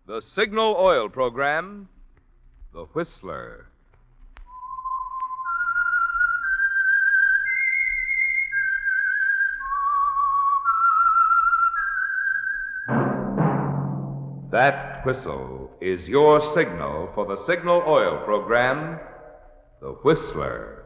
The Signal Oil Program, The Whistler. That whistle is your signal for the Signal Oil Program, The Whistler.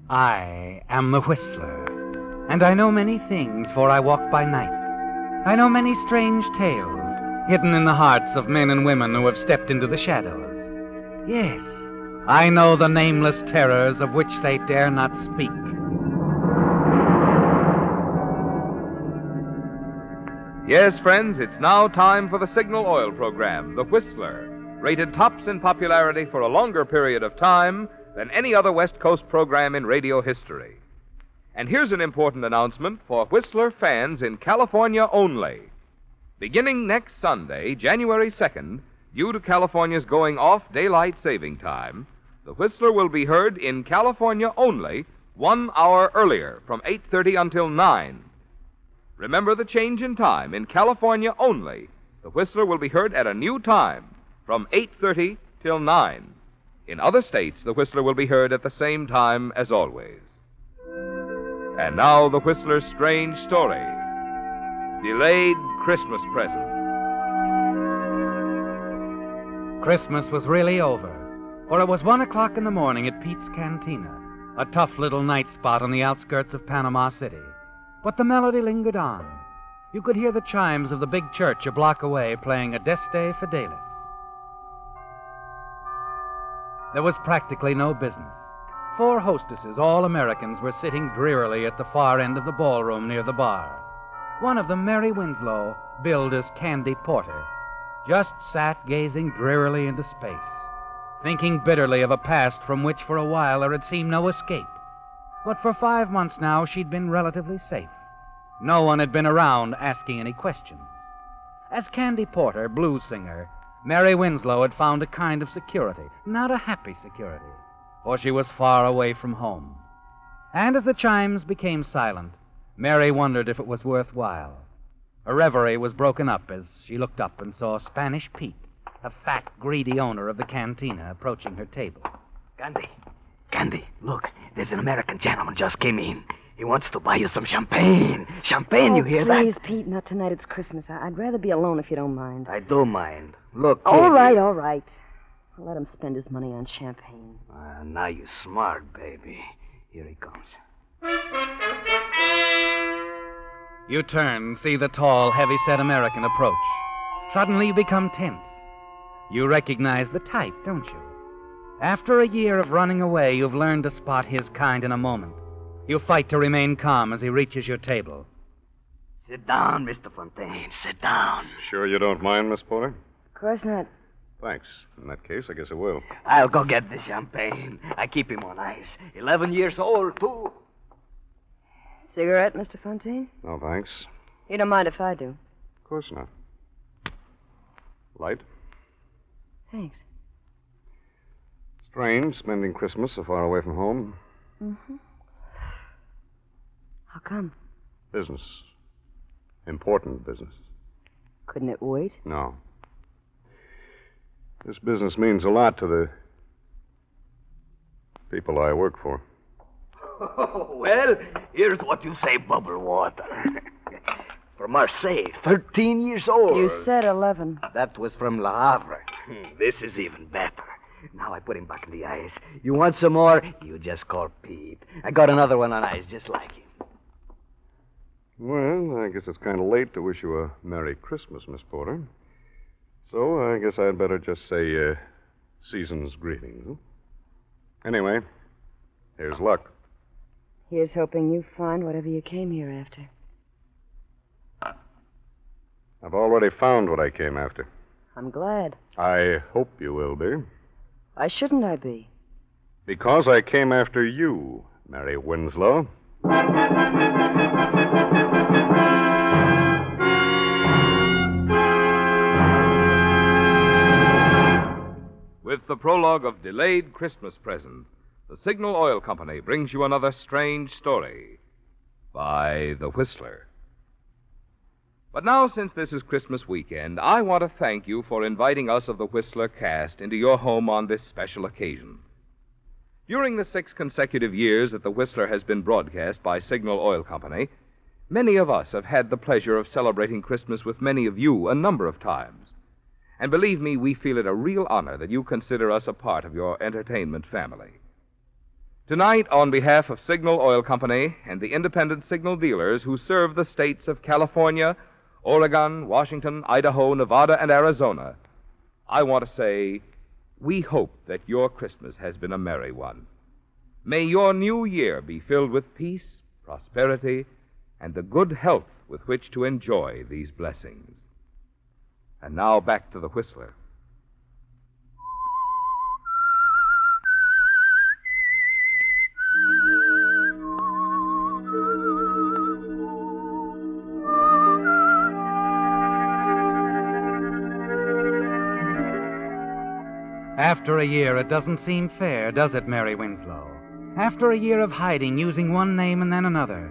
I am the Whistler, and I know many things, for I walk by night. I know many strange tales, hidden in the hearts of men and women who have stepped into the shadows. Yes, I know the nameless terrors of which they dare not speak. Yes, friends, it's now time for the Signal Oil Program, The Whistler, rated tops in popularity for a longer period of time than any other West Coast program in radio history. And here's an important announcement for Whistler fans in California only. Beginning next Sunday, January 2nd, due to California's going off daylight saving time, the Whistler will be heard in California only 1 hour earlier, from 8:30 until 9. Remember the change in time. In California only, the Whistler will be heard at a new time, from 8:30 till 9. In other states, the Whistler will be heard at the same time as always. And now, the Whistler's strange story. Delayed Christmas Present. Christmas was really over, for it was 1 o'clock in the morning at Pete's Cantina, a tough little night spot on the outskirts of Panama City. But the melody lingered on. You could hear the chimes of the big church a block away playing Adeste Fideles. There was practically no business. 4 hostesses, all Americans, were sitting drearily at the far end of the ballroom near the bar. One of them, Mary Winslow, billed as Candy Porter, just sat gazing drearily into space, thinking bitterly of a past from which for a while there had seemed no escape. But for 5 months now, she'd been relatively safe. No one had been around asking any questions. As Candy Porter, blues singer, Mary Winslow had found a kind of security, not a happy security, for she was far away from home. And as the chimes became silent, Mary wondered if it was worthwhile. Her reverie was broken up as she looked up and saw Spanish Pete, a fat, greedy owner of the Cantina, approaching her table. Candy, look, there's an American gentleman just came in. He wants to buy you some champagne. Champagne, you hear that? Please, Pete, not tonight. It's Christmas. I'd rather be alone if you don't mind. I do mind. Look, All kid, right. I'll let him spend his money on champagne. Now you're smart, baby. Here he comes. You turn, see the tall, heavy-set American approach. Suddenly you become tense. You recognize the type, don't you? After a year of running away, you've learned to spot his kind in a moment. You fight to remain calm as he reaches your table. Sit down, Mr. Fontaine. Sit down. Sure you don't mind, Miss Porter? Of course not. Thanks. In that case, I guess I will. I'll go get the champagne. I keep him on ice. 11 years old, too. Cigarette, Mr. Fontaine? No, thanks. You don't mind if I do? Of course not. Light? Thanks. Strange, spending Christmas so far away from home. Mm-hmm. How come? Business. Important business. Couldn't it wait? No. This business means a lot to the people I work for. Well, here's what you say, bubble water. From Marseille, 13 years old. You said 11. That was from Le Havre. This is even better. Now I put him back in the ice. You want some more? You just call Pete. I got another one on ice just like him. Well, I guess it's kind of late to wish you a Merry Christmas, Miss Porter. So I guess I'd better just say season's greetings. Huh? Anyway, here's luck. Here's hoping you find whatever you came here after. I've already found what I came after. I'm glad. I hope you will be. Why shouldn't I be? Because I came after you, Mary Winslow. prologue of Delayed Christmas Present, the Signal Oil Company brings you another strange story by The Whistler. But now, since this is Christmas weekend, I want to thank you for inviting us of the Whistler cast into your home on this special occasion. During the 6 consecutive years that the Whistler has been broadcast by Signal Oil Company, many of us have had the pleasure of celebrating Christmas with many of you a number of times. And believe me, we feel it a real honor that you consider us a part of your entertainment family. Tonight, on behalf of Signal Oil Company and the independent signal dealers who serve the states of California, Oregon, Washington, Idaho, Nevada, and Arizona, I want to say, we hope that your Christmas has been a merry one. May your new year be filled with peace, prosperity, and the good health with which to enjoy these blessings. And now back to the Whistler. After a year, it doesn't seem fair, does it, Mary Winslow? After a year of hiding, using one name and then another.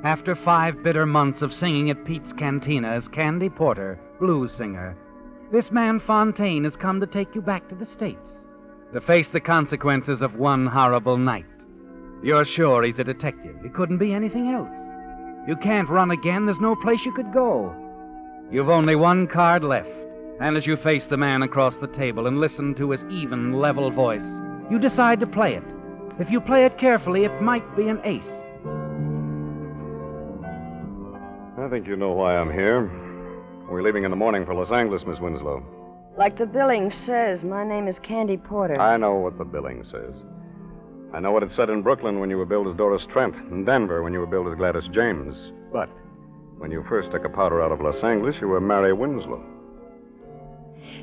After 5 bitter months of singing at Pete's Cantina as Candy Porter, blues singer, this man Fontaine has come to take you back to the States, to face the consequences of one horrible night. You're sure he's a detective. He couldn't be anything else. You can't run again. There's no place you could go. You've only one card left. And as you face the man across the table and listen to his even, level voice, you decide to play it. If you play it carefully, it might be an ace. I think you know why I'm here. We're leaving in the morning for Los Angeles, Miss Winslow. Like the billing says, my name is Candy Porter. I know what the billing says. I know what it said in Brooklyn when you were billed as Doris Trent, in Denver when you were billed as Gladys James. But when you first took a powder out of Los Angeles, you were Mary Winslow.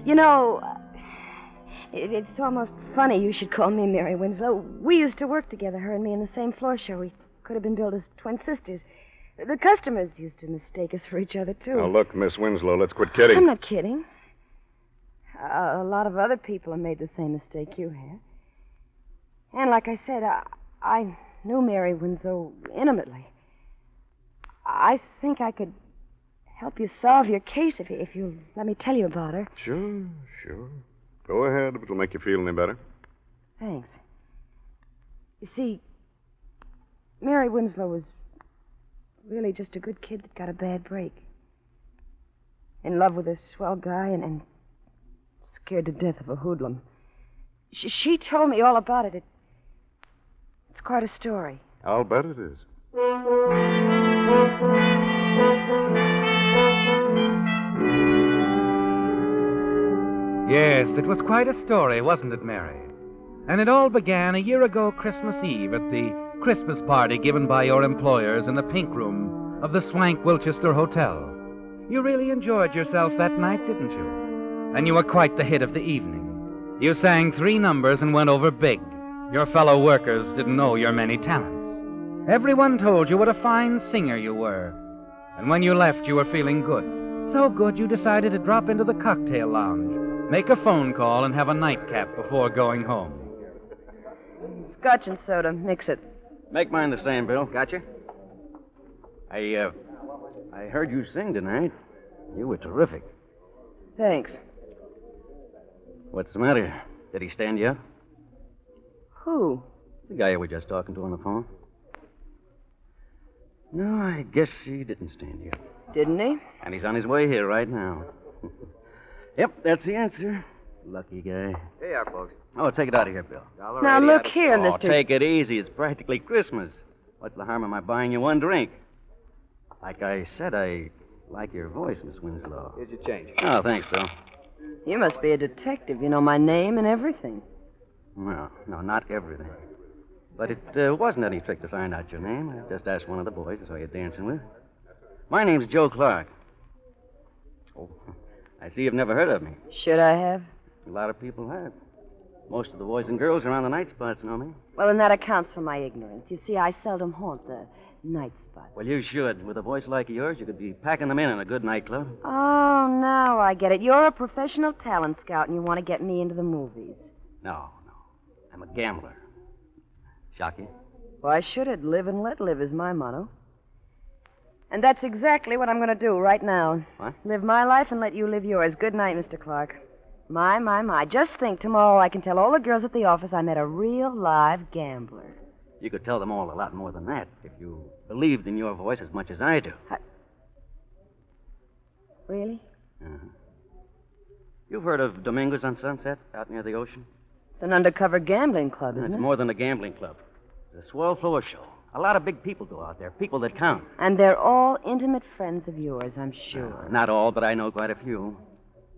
You know, it's almost funny you should call me Mary Winslow. We used to work together, her and me, in the same floor show. We could have been billed as twin sisters. The customers used to mistake us for each other, too. Now, look, Miss Winslow, let's quit kidding. I'm not kidding. A lot of other people have made the same mistake you have. And like I said, I knew Mary Winslow intimately. I think I could help you solve your case if you let me tell you about her. Sure. Go ahead if it'll make you feel any better. Thanks. You see, Mary Winslow was really just a good kid that got a bad break. In love with a swell guy and scared to death of a hoodlum. She told me all about it. It's quite a story. I'll bet it is. Yes, it was quite a story, wasn't it, Mary? And it all began a year ago Christmas Eve at the Christmas party given by your employers in the pink room of the Swank Wilchester Hotel. You really enjoyed yourself that night, didn't you? And you were quite the hit of the evening. You sang 3 numbers and went over big. Your fellow workers didn't know your many talents. Everyone told you what a fine singer you were. And when you left, you were feeling good. So good you decided to drop into the cocktail lounge, make a phone call, and have a nightcap before going home. Scotch and soda. Mix it. Make mine the same, Bill. Gotcha. I heard you sing tonight. You were terrific. Thanks. What's the matter? Did he stand you up? Who? The guy you were just talking to on the phone. No, I guess he didn't stand you up. Didn't he? And he's on his way here right now. Yep, that's the answer. Lucky guy. Here you are, folks. Oh, take it out of here, Bill. Now, look here, Oh, Mr. take it easy. It's practically Christmas. What's the harm of my buying you one drink? Like I said, I like your voice, Miss Winslow. Here's your change. Oh, thanks, Bill. You must be a detective. You know my name and everything. No, not everything. But it wasn't any trick to find out your name. I just asked one of the boys I saw you dancing with. My name's Joe Clark. Oh, I see you've never heard of me. Should I have? A lot of people have. Most of the boys and girls around the night spots know me. Well, then that accounts for my ignorance. You see, I seldom haunt the night spots. Well, you should. With a voice like yours, you could be packing them in a good nightclub. Oh, now I get it. You're a professional talent scout, and you want to get me into the movies. No. I'm a gambler. Shock you? Why should it? Live and let live is my motto. And that's exactly what I'm going to do right now. What? Live my life and let you live yours. Good night, Mr. Clark. My. Just think, tomorrow I can tell all the girls at the office I met a real live gambler. You could tell them all a lot more than that if you believed in your voice as much as I do. Really? Uh-huh. You've heard of Domingo's on Sunset out near the ocean? It's an undercover gambling club, isn't It's it? more than a gambling club. It's a swell floor show. A lot of big people go out there, people that count. And they're all intimate friends of yours, I'm sure. Not all, but I know quite a few.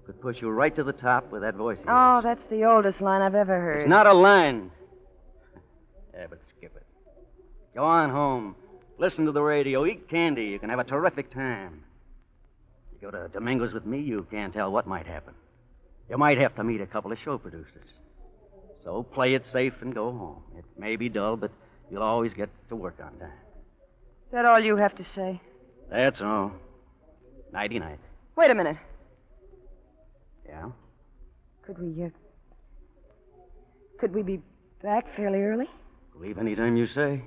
Could push you right to the top with that voice of Oh, yours. that's the oldest line I've ever heard. It's not a line. Yeah, but skip it. Go on home. Listen to the radio. Eat candy. You can have a terrific time. You go to Domingo's with me, you can't tell what might happen. You might have to meet a couple of show producers. So play it safe and go home. It may be dull, but you'll always get to work on time. Is that all you have to say? That's all. Nighty-night. Wait a minute. Yeah? Could we be back fairly early? Leave any time you say.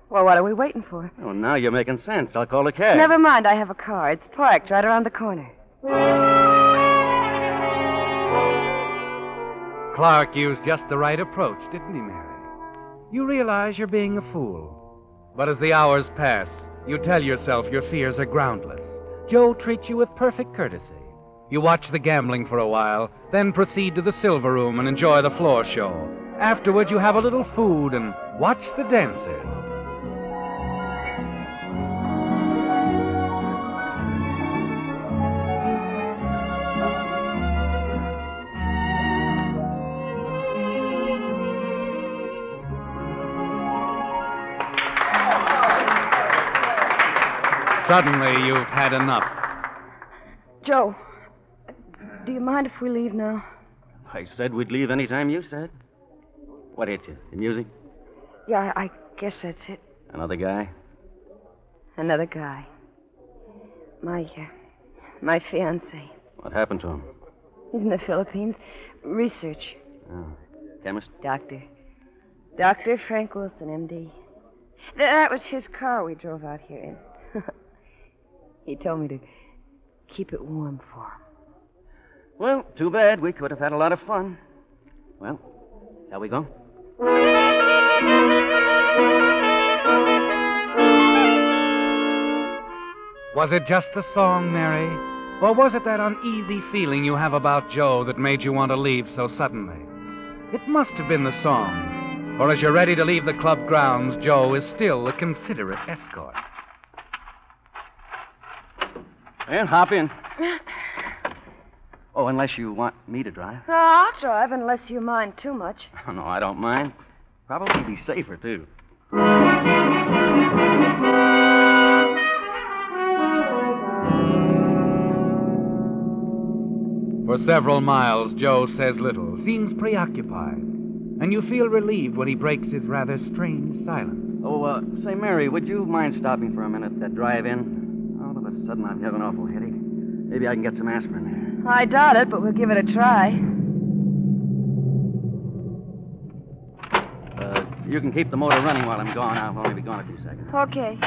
Well, what are we waiting for? Oh, now you're making sense. I'll call a cab. Never mind, I have a car. It's parked right around the corner. Clark used just the right approach, didn't he, Mary? You realize you're being a fool. But as the hours pass, you tell yourself your fears are groundless. Joe treats you with perfect courtesy. You watch the gambling for a while, then proceed to the silver room and enjoy the floor show. Afterward, you have a little food and watch the dancers. Suddenly, you've had enough. Joe, do you mind if we leave now? I said we'd leave any time you said. What hit you? The music? Yeah, I guess that's it. Another guy? Another guy. My fiancé. What happened to him? He's in the Philippines. Research. Oh, chemist? Doctor. Dr. Frank Wilson, M.D. That was his car we drove out here in. He told me to keep it warm for him. Well, too bad. We could have had a lot of fun. Well, shall we go? Was it just the song, Mary? Or was it that uneasy feeling you have about Joe that made you want to leave so suddenly? It must have been the song. For as you're ready to leave the club grounds, Joe is still a considerate escort. And hop in. Oh, unless you want me to drive. Oh, I'll drive unless you mind too much. Oh, no, I don't mind. Probably be safer, too. For several miles, Joe says little, seems preoccupied. And you feel relieved when he breaks his rather strange silence. Oh, say, Mary, would you mind stopping for a minute at that drive-in? All of a sudden, I've got an awful headache. Maybe I can get some aspirin there. I doubt it, but we'll give it a try. You can keep the motor running while I'm gone. I'll only be gone a few seconds. Okay.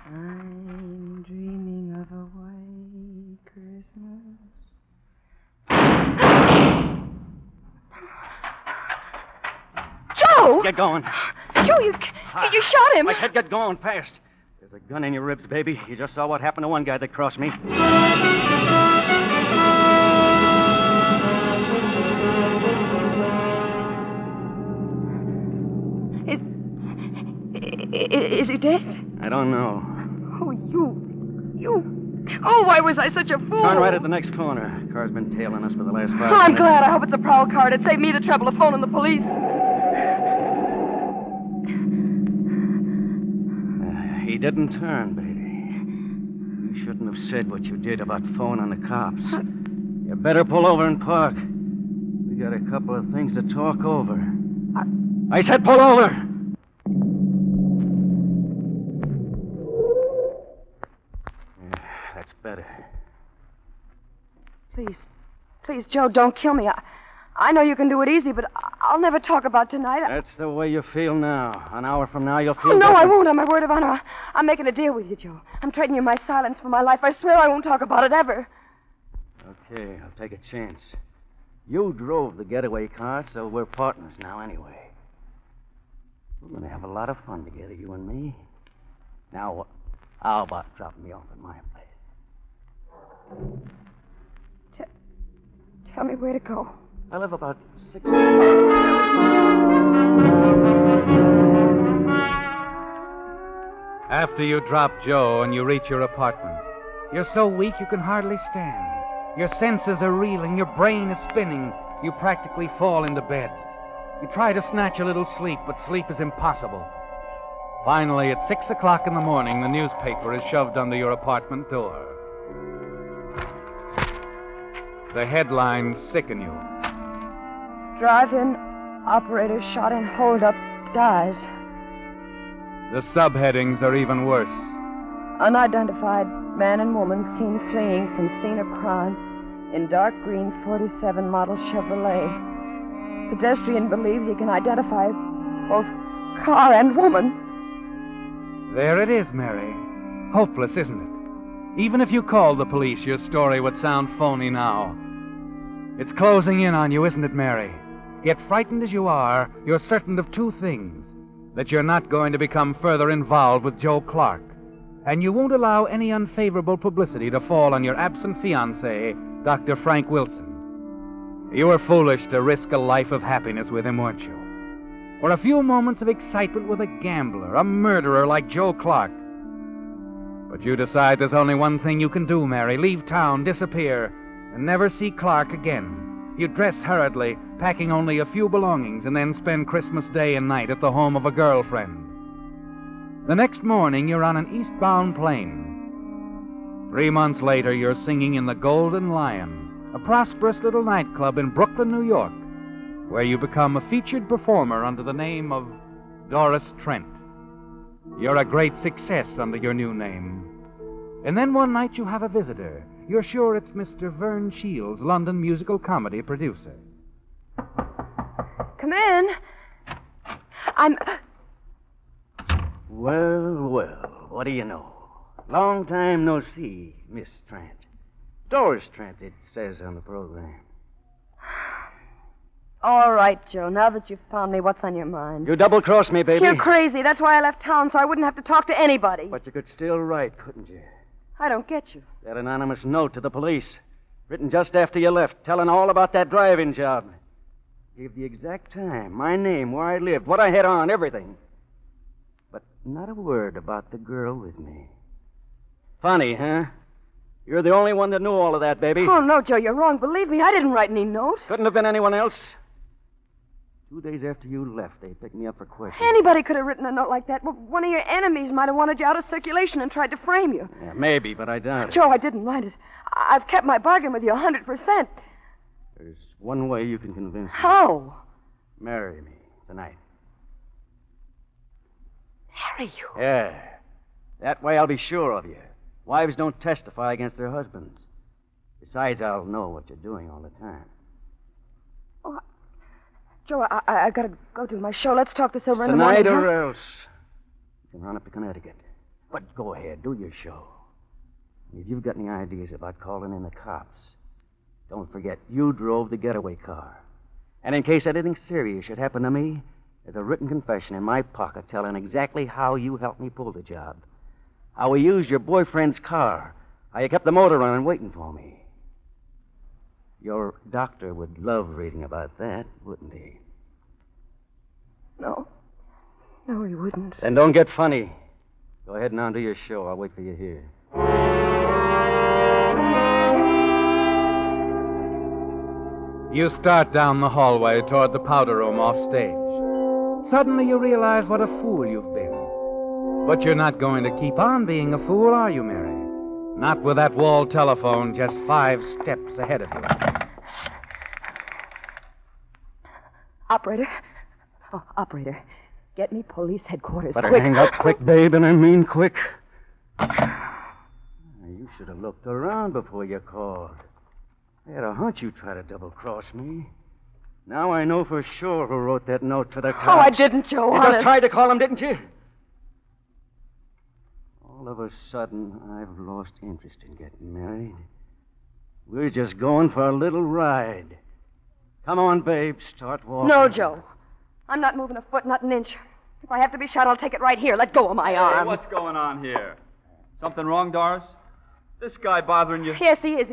I'm dreaming of a white Christmas. Joe! Get going. Joe, you shot him. I said get going fast. There's a gun in your ribs, baby. You just saw what happened to one guy that crossed me. Is he dead? I don't know. Oh, you. Oh, why was I such a fool? Turn right at the next corner. Car's been tailing us for the last 5 minutes. Oh, I'm glad. I hope it's a prowl car. It'd save me the trouble of phoning the police. He didn't turn, baby. You shouldn't have said what you did about phoning the cops. You better pull over and park. We got a couple of things to talk over. I said pull over! That's better. Please, Please, Joe, don't kill me. I know you can do it easy, but I'll never talk about tonight. That's the way you feel now. An hour from now, you'll feel Oh, no, different. I won't. On my word of honor. I'm making a deal with you, Joe. I'm trading you my silence for my life. I swear I won't talk about it ever. Okay, I'll take a chance. You drove the getaway car, so we're partners now anyway. We're going to have a lot of fun together, you and me. Now, how about dropping me off at my place? Tell me where to go. I live about 6 After you drop Joe and you reach your apartment, you're so weak you can hardly stand. Your senses are reeling, your brain is spinning. You practically fall into bed. You try to snatch a little sleep, but sleep is impossible. Finally, at 6 o'clock in the morning, the newspaper is shoved under your apartment door. The headlines sicken you. Drive-in operator shot in hold-up dies. The subheadings are even worse. Unidentified man and woman seen fleeing from scene of crime in dark green 47 model Chevrolet. Pedestrian believes he can identify both car and woman. There it is, Mary. Hopeless, isn't it? Even if you called the police, your story would sound phony now. It's closing in on you, isn't it, Mary? Yet frightened as you are, you're certain of two things. That you're not going to become further involved with Joe Clark. And you won't allow any unfavorable publicity to fall on your absent fiancé, Dr. Frank Wilson. You were foolish to risk a life of happiness with him, weren't you? For a few moments of excitement with a gambler, a murderer like Joe Clark. But you decide there's only one thing you can do, Mary. Leave town, disappear, and never see Clark again. You dress hurriedly, packing only a few belongings, and then spend Christmas Day and night at the home of a girlfriend. The next morning, you're on an eastbound plane. 3 months later, you're singing in the Golden Lion, a prosperous little nightclub in Brooklyn, New York, where you become a featured performer under the name of Doris Trent. You're a great success under your new name. And then one night you have a visitor. You're sure it's Mr. Vern Shields, London musical comedy producer. Come in. Well, what do you know? Long time no see, Miss Trent. Doris Trent, it says on the program. All right, Joe. Now that you've found me, what's on your mind? You double-crossed me, baby. You're crazy. That's why I left town, so I wouldn't have to talk to anybody. But you could still write, couldn't you? I don't get you. That anonymous note to the police, written just after you left, telling all about that driving job. Gave the exact time, my name, where I lived, what I had on, everything. But not a word about the girl with me. Funny, huh? You're the only one that knew all of that, baby. Oh, no, Joe, you're wrong. Believe me, I didn't write any note. Couldn't have been anyone else. 2 days after you left, they picked me up for questioning. Anybody could have written a note like that. Well, one of your enemies might have wanted you out of circulation and tried to frame you. Yeah, maybe, but I doubt it. Joe, I didn't write it. I've kept my bargain with you 100%. There's one way you can convince me. How? Marry me tonight. Marry you? Yeah. That way I'll be sure of you. Wives don't testify against their husbands. Besides, I'll know what you're doing all the time. Oh, Joe, I gotta go to my show. Let's talk this over in the morning. Tonight or else. You can run up to Connecticut. But go ahead, do your show. If you've got any ideas about calling in the cops, don't forget, you drove the getaway car. And in case anything serious should happen to me, there's a written confession in my pocket telling exactly how you helped me pull the job. How we used your boyfriend's car. How you kept the motor running waiting for me. Your doctor would love reading about that, wouldn't he? No. No, he wouldn't. Then don't get funny. Go ahead and on do your show. I'll wait for you here. You start down the hallway toward the powder room off stage. Suddenly you realize what a fool you've been. But you're not going to keep on being a fool, are you, Mary? Not with that wall telephone just 5 steps ahead of you. Operator. Oh, operator. Get me police headquarters, Better quick. hang up quick, babe, and I mean quick. You should have looked around before you called. I had a hunch you'd try to double-cross me. Now I know for sure who wrote that note to the cops. Oh, I didn't, Joe. You honest. just tried to call him, didn't you? All of a sudden, I've lost interest in getting married. We're just going for a little ride. Come on, babe. Start walking. No, Joe. I'm not moving a foot, not an inch. If I have to be shot, I'll take it right here. Let go of my arm. Hey, what's going on here? Something wrong, Doris? This guy bothering you? Yes, he is.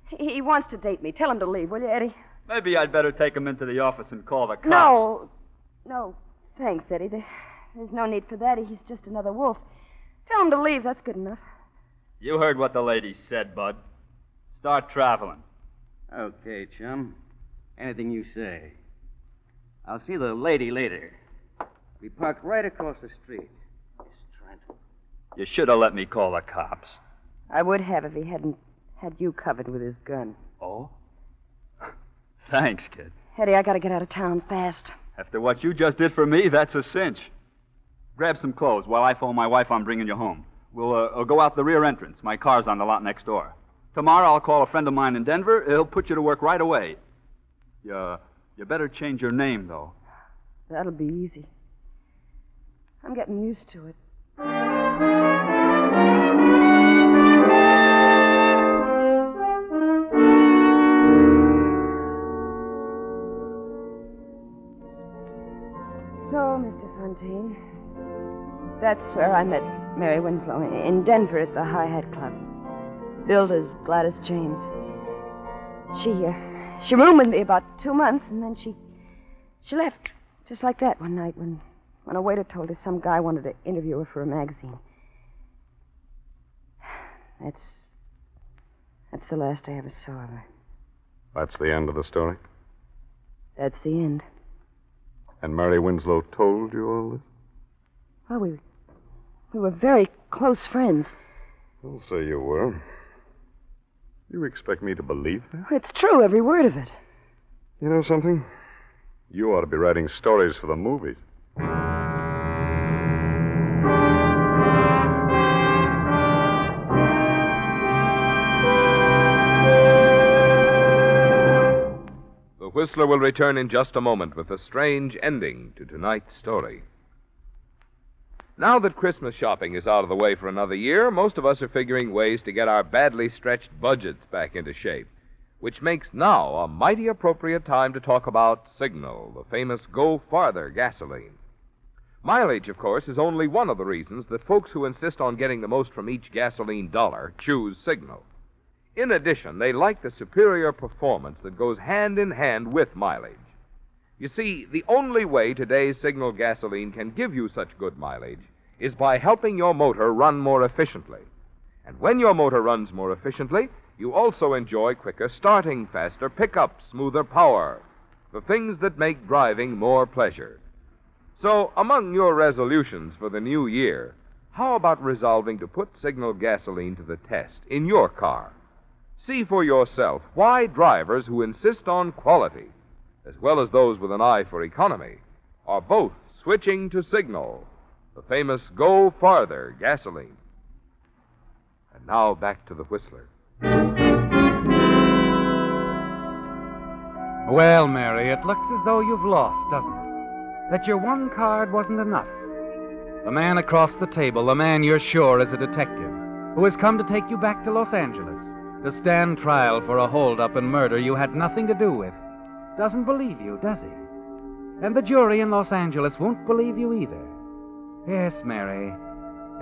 He wants to date me. Tell him to leave, will you, Eddie? Maybe I'd better take him into the office and call the cops. No, thanks, Eddie. There's no need for that. He's just another wolf. Tell him to leave. That's good enough. You heard what the lady said, Bud. Start traveling. Okay, chum. Anything you say. I'll see the lady later. We park right across the street. Miss Trent. You should have let me call the cops. I would have if he hadn't had you covered with his gun. Oh? Thanks, kid. Eddie, I gotta get out of town fast. After what you just did for me, that's a cinch. Grab some clothes while I phone my wife I'm bringing you home. We'll go out the rear entrance. My car's on the lot next door. Tomorrow I'll call a friend of mine in Denver. He'll put you to work right away. You better change your name, though. That'll be easy. I'm getting used to it. So, Mr. Fontaine, that's where I met Mary Winslow, in Denver at the High Hat Club. Billed as Gladys James. She roomed with me about 2 months, and then she left, just like that, one night when a waiter told her some guy wanted to interview her for a magazine. That's the last I ever saw of her. That's the end of the story? That's the end. And Mary Winslow told you all this? Well, we were very close friends. I'll say you were. You expect me to believe that? It's true, every word of it. You know something? You ought to be writing stories for the movies. The Whistler will return in just a moment with a strange ending to tonight's story. Now that Christmas shopping is out of the way for another year, most of us are figuring ways to get our badly stretched budgets back into shape, which makes now a mighty appropriate time to talk about Signal, the famous Go Farther gasoline. Mileage, of course, is only one of the reasons that folks who insist on getting the most from each gasoline dollar choose Signal. In addition, they like the superior performance that goes hand in hand with mileage. You see, the only way today's Signal gasoline can give you such good mileage is by helping your motor run more efficiently. And when your motor runs more efficiently, you also enjoy quicker starting, faster pickup, smoother power, the things that make driving more pleasure. So, among your resolutions for the new year, how about resolving to put Signal gasoline to the test in your car? See for yourself why drivers who insist on quality, as well as those with an eye for economy, are both switching to Signal, the famous Go Farther gasoline. And now back to the Whistler. Well, Mary, it looks as though you've lost, doesn't it? That your one card wasn't enough. The man across the table, the man you're sure is a detective, who has come to take you back to Los Angeles to stand trial for a holdup and murder you had nothing to do with, doesn't believe you, does he? And the jury in Los Angeles won't believe you either. Yes, Mary,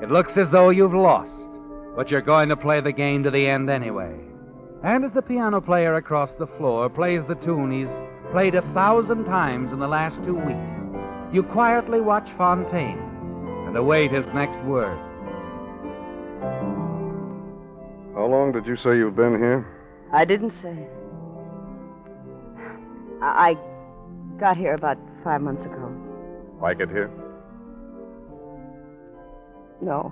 it looks as though you've lost, but you're going to play the game to the end anyway. And as the piano player across the floor plays the tune he's played 1,000 times in the last 2 weeks, you quietly watch Fontaine and await his next word. How long did you say you've been here? I didn't say. I got here about 5 months ago. Like it here? No.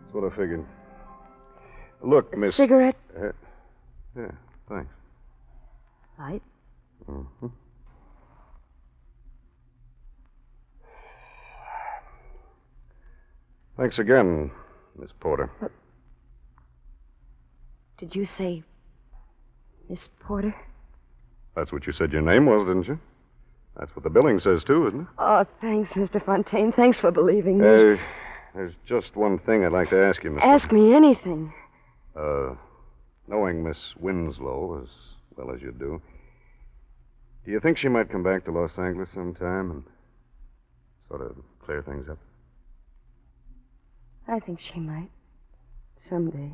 That's what I figured. Look, Miss... Cigarette? Yeah, thanks. Light? Mm-hmm. Thanks again, Miss Porter. Did you say Miss Porter. That's what you said your name was, didn't you? That's what the billing says, too, isn't it? Oh, thanks, Mr. Fontaine. Thanks for believing me. There's just one thing I'd like to ask you, Miss. Ask me anything. Knowing Miss Winslow as well as you do you think she might come back to Los Angeles sometime and sort of clear things up? I think she might. Someday.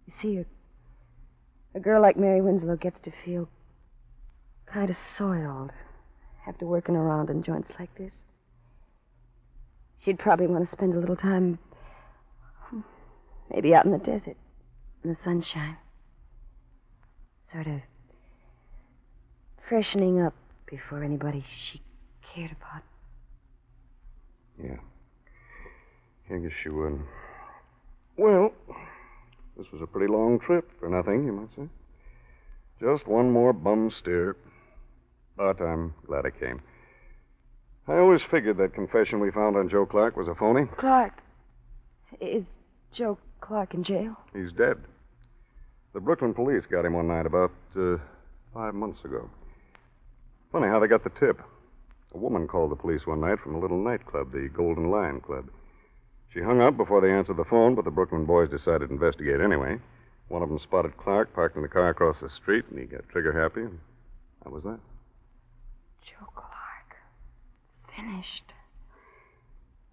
You see, a girl like Mary Winslow gets to feel kind of soiled after working around in joints like this. She'd probably want to spend a little time, maybe out in the desert, in the sunshine. Sort of freshening up before anybody she cared about. Yeah. I guess she would. Well, this was a pretty long trip for nothing, you might say. Just one more bum steer. But I'm glad I came. I always figured that confession we found on Joe Clark was a phony. Clark? Is Joe Clark in jail? He's dead. The Brooklyn police got him one night about 5 months ago. Funny how they got the tip. A woman called the police one night from a little nightclub, the Golden Lion Club. She hung up before they answered the phone, but the Brooklyn boys decided to investigate anyway. One of them spotted Clark parked in the car across the street, and he got trigger happy, and that was that. Joe Clark. Finished.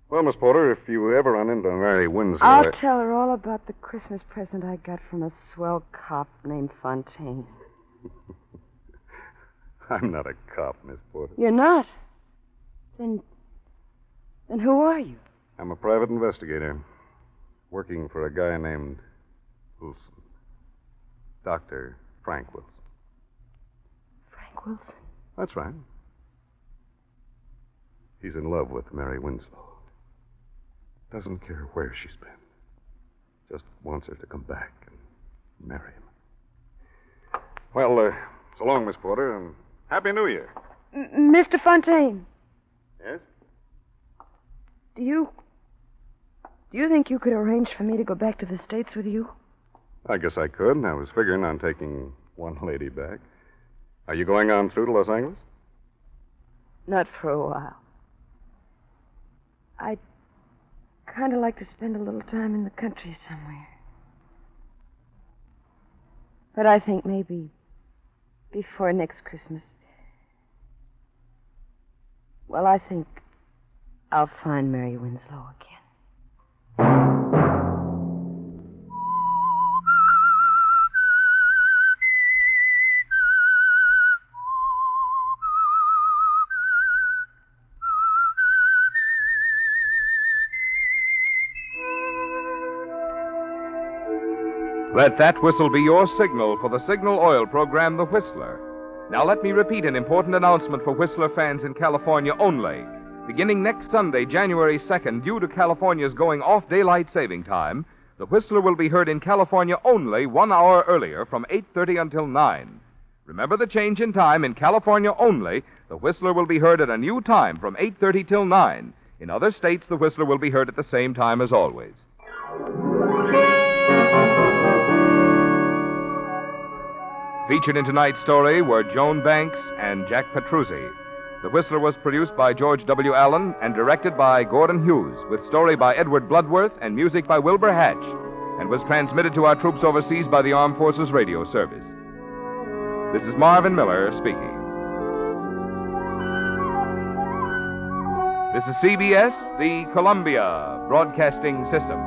Well, Miss Porter, if you ever run into Mary Winslow... I'll tell her all about the Christmas present I got from a swell cop named Fontaine. I'm not a cop, Miss Porter. You're not? Then who are you? I'm a private investigator, working for a guy named Wilson. Dr. Frank Wilson. Frank Wilson? That's right. He's in love with Mary Winslow. Doesn't care where she's been. Just wants her to come back and marry him. Well, so long, Miss Porter, and Happy New Year. Mr. Fontaine. Yes? Do you think you could arrange for me to go back to the States with you? I guess I could, and I was figuring on taking one lady back. Are you going on through to Los Angeles? Not for a while. I'd kind of like to spend a little time in the country somewhere. But I think maybe before next Christmas. Well, I think I'll find Mary Winslow again. Let that whistle be your signal for the Signal Oil program, The Whistler. Now let me repeat an important announcement for Whistler fans in California only. Beginning next Sunday, January 2nd, due to California's going off daylight saving time, The Whistler will be heard in California only 1 hour earlier from 8:30 until 9. Remember the change in time in California only. The Whistler will be heard at a new time from 8:30 till 9. In other states, The Whistler will be heard at the same time as always. Featured in tonight's story were Joan Banks and Jack Petruzzi. The Whistler was produced by George W. Allen and directed by Gordon Hughes, with story by Edward Bloodworth and music by Wilbur Hatch, and was transmitted to our troops overseas by the Armed Forces Radio Service. This is Marvin Miller speaking. This is CBS, the Columbia Broadcasting System.